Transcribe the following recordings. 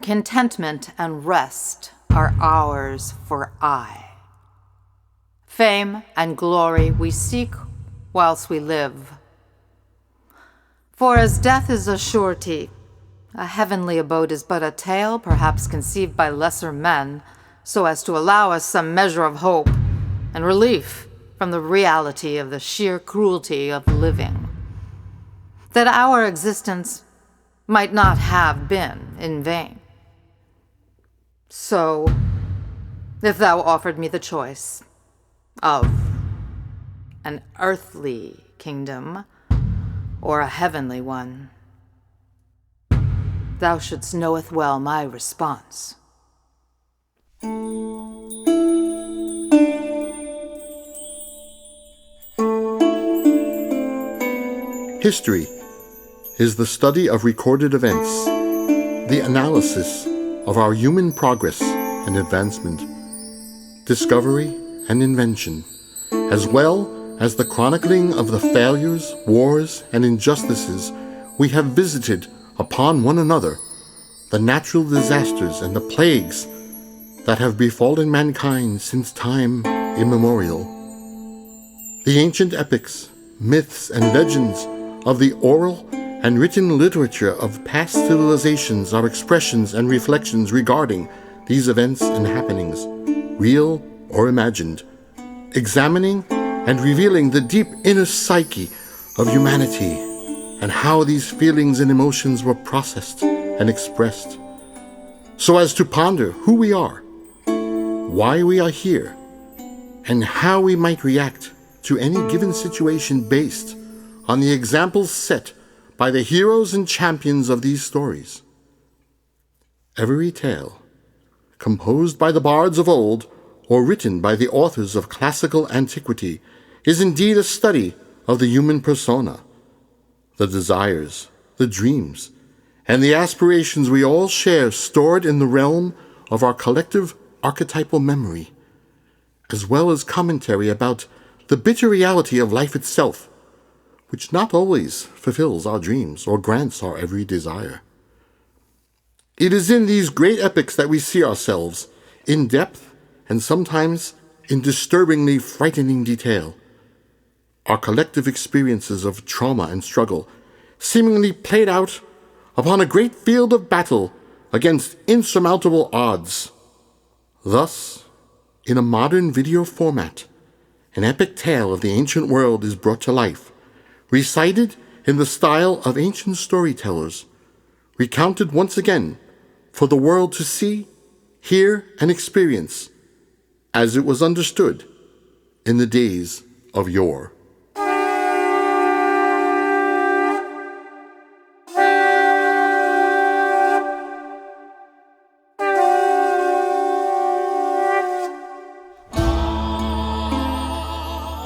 Contentment and rest are ours for aye. Fame and glory we seek whilst we live. For as death is a surety, a heavenly abode is but a tale perhaps conceived by lesser men, so as to allow us some measure of hope and relief from the reality of the sheer cruelty of living, that our existence might not have been in vain. So, if thou offered me the choice of an earthly kingdom or a heavenly one, thou shouldst knoweth well my response. History is the study of recorded events, the analysis of our human progress and advancement, discovery and invention, as well as the chronicling of the failures, wars, and injustices we have visited upon one another, the natural disasters and the plagues that have befallen mankind since time immemorial. The ancient epics, myths, and legends of the oral and written literature of past civilizations are expressions and reflections regarding these events and happenings, real or imagined, examining and revealing the deep inner psyche of humanity and how these feelings and emotions were processed and expressed, so as to ponder who we are, why we are here, and how we might react to any given situation based on the examples set by the heroes and champions of these stories. Every tale, composed by the bards of old or written by the authors of classical antiquity, is indeed a study of the human persona, the desires, the dreams, and the aspirations we all share stored in the realm of our collective archetypal memory, as well as commentary about the bitter reality of life itself, which not always fulfills our dreams or grants our every desire. It is in these great epics that we see ourselves, in depth and sometimes in disturbingly frightening detail. Our collective experiences of trauma and struggle, seemingly played out upon a great field of battle against insurmountable odds. Thus, in a modern video format, an epic tale of the ancient world is brought to life, recited in the style of ancient storytellers, recounted once again for the world to see, hear, and experience, as it was understood in the days of yore.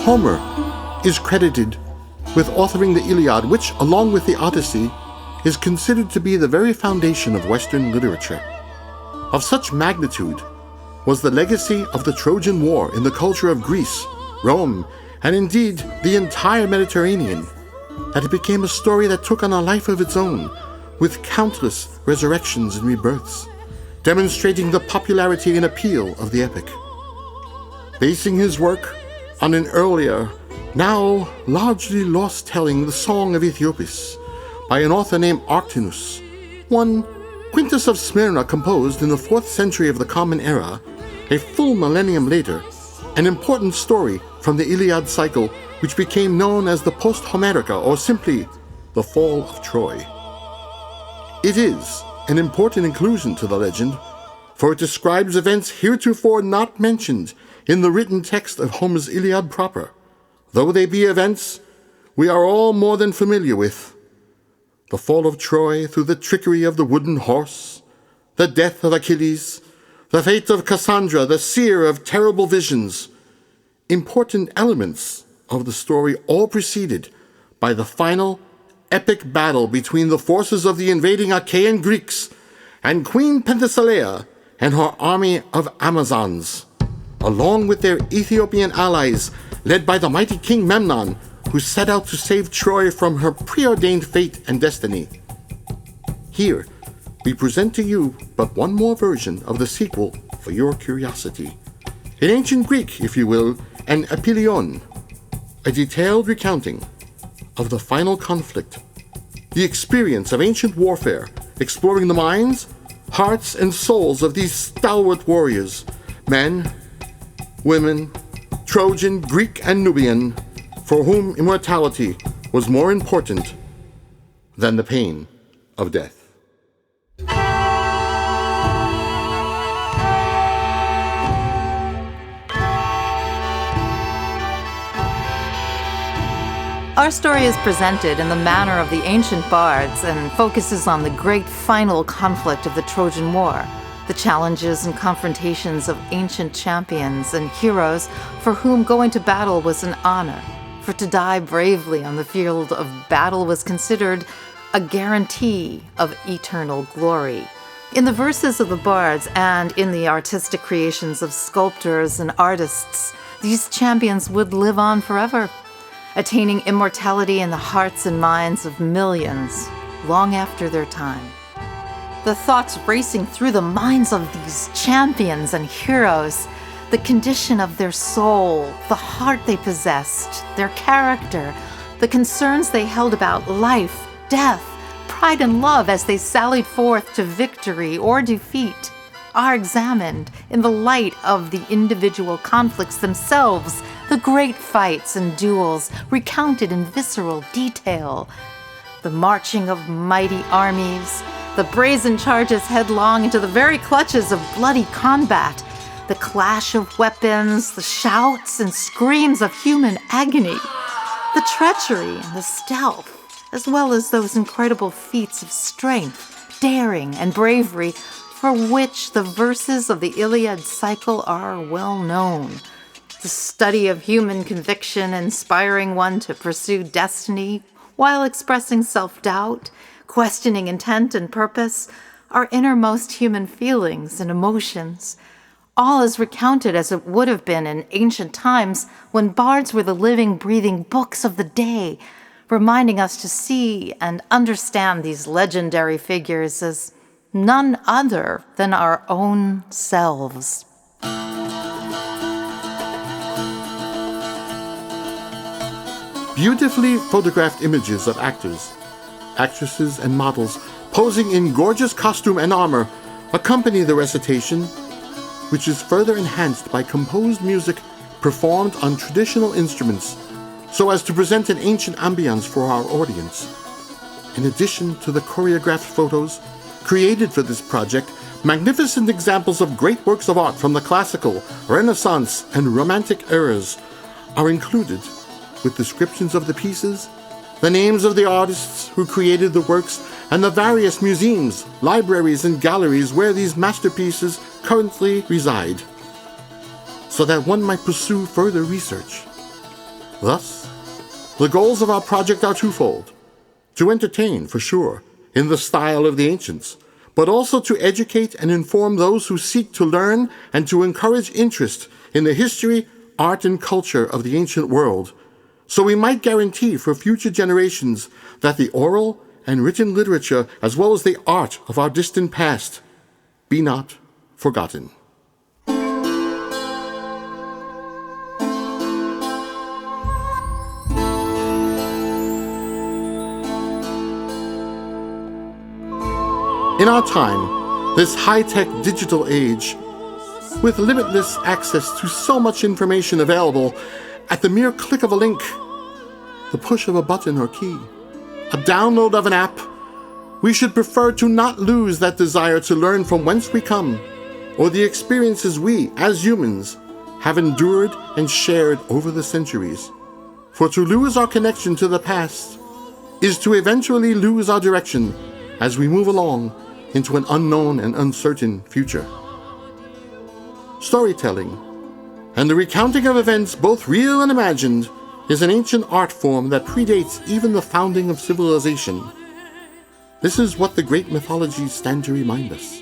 Homer is credited with authoring the Iliad, which, along with the Odyssey, is considered to be the very foundation of Western literature. Of such magnitude was the legacy of the Trojan War in the culture of Greece, Rome, and indeed the entire Mediterranean, that it became a story that took on a life of its own, with countless resurrections and rebirths, demonstrating the popularity and appeal of the epic. Basing his work on an earlier, now largely lost telling, the Song of Aethiopis, by an author named Arctinus, one Quintus of Smyrna composed in the 4th century of the Common Era, a full millennium later, an important story from the Iliad cycle which became known as the Posthomerica, or simply the Fall of Troy. It is an important inclusion to the legend, for it describes events heretofore not mentioned in the written text of Homer's Iliad proper, though they be events we are all more than familiar with. The fall of Troy through the trickery of the wooden horse, the death of Achilles, the fate of Cassandra, the seer of terrible visions, important elements of the story, all preceded by the final epic battle between the forces of the invading Achaean Greeks and Queen Penthesilea and her army of Amazons, along with their Ethiopian allies led by the mighty King Memnon, who set out to save Troy from her preordained fate and destiny. Here, we present to you but one more version of the sequel for your curiosity. In ancient Greek, if you will, an epilion, a detailed recounting of the final conflict, the experience of ancient warfare, exploring the minds, hearts, and souls of these stalwart warriors, men, women, Trojan, Greek, and Nubian, for whom immortality was more important than the pain of death. Our story is presented in the manner of the ancient bards and focuses on the great final conflict of the Trojan War, the challenges and confrontations of ancient champions and heroes for whom going to battle was an honor, for to die bravely on the field of battle was considered a guarantee of eternal glory. In the verses of the bards and in the artistic creations of sculptors and artists, these champions would live on forever, attaining immortality in the hearts and minds of millions long after their time. The thoughts racing through the minds of these champions and heroes, the condition of their soul, the heart they possessed, their character, the concerns they held about life, death, pride, and love as they sallied forth to victory or defeat, are examined in the light of the individual conflicts themselves, the great fights and duels recounted in visceral detail, the marching of mighty armies, the brazen charges headlong into the very clutches of bloody combat, the clash of weapons, the shouts and screams of human agony, the treachery and the stealth, as well as those incredible feats of strength, daring, and bravery for which the verses of the Iliad cycle are well known. The study of human conviction inspiring one to pursue destiny while expressing self-doubt, questioning intent and purpose, our innermost human feelings and emotions. All is recounted as it would have been in ancient times when bards were the living, breathing books of the day, reminding us to see and understand these legendary figures as none other than our own selves. Beautifully photographed images of actors, actresses, and models posing in gorgeous costume and armor accompany the recitation, which is further enhanced by composed music performed on traditional instruments so as to present an ancient ambience for our audience. In addition to the choreographed photos created for this project, magnificent examples of great works of art from the classical, Renaissance, and Romantic eras are included, with descriptions of the pieces, the names of the artists who created the works, and the various museums, libraries, and galleries where these masterpieces currently reside, so that one might pursue further research. Thus, the goals of our project are twofold: to entertain, for sure, in the style of the ancients, but also to educate and inform those who seek to learn and to encourage interest in the history, art, and culture of the ancient world, so we might guarantee for future generations that the oral and written literature, as well as the art of our distant past, be not forgotten. In our time, this high-tech digital age, with limitless access to so much information available at the mere click of a link, the push of a button or key, a download of an app, we should prefer to not lose that desire to learn from whence we come, or the experiences we, as humans, have endured and shared over the centuries. For to lose our connection to the past is to eventually lose our direction as we move along into an unknown and uncertain future. Storytelling, and the recounting of events both real and imagined, is an ancient art form that predates even the founding of civilization. This is what the great mythologies stand to remind us,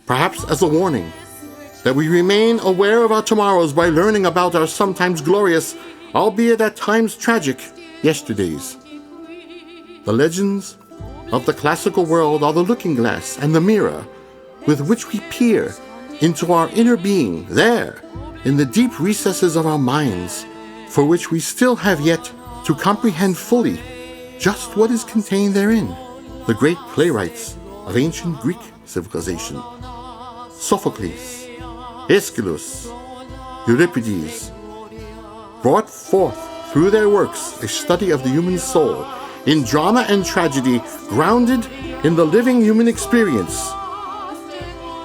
perhaps as a warning, that we remain aware of our tomorrows by learning about our sometimes glorious, albeit at times tragic, yesterdays. The legends, of the classical world are the looking glass and the mirror with which we peer into our inner being, there, in the deep recesses of our minds, for which we still have yet to comprehend fully just what is contained therein. The great playwrights of ancient Greek civilization, Sophocles, Aeschylus, Euripides, brought forth through their works a study of the human soul in drama and tragedy, grounded in the living human experience,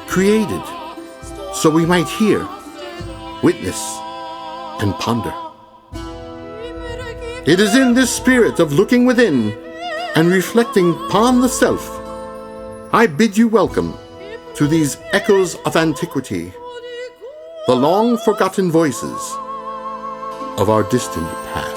created so we might hear, witness, and ponder. It is in this spirit of looking within and reflecting upon the self I bid you welcome to these echoes of antiquity, the long-forgotten voices of our distant past.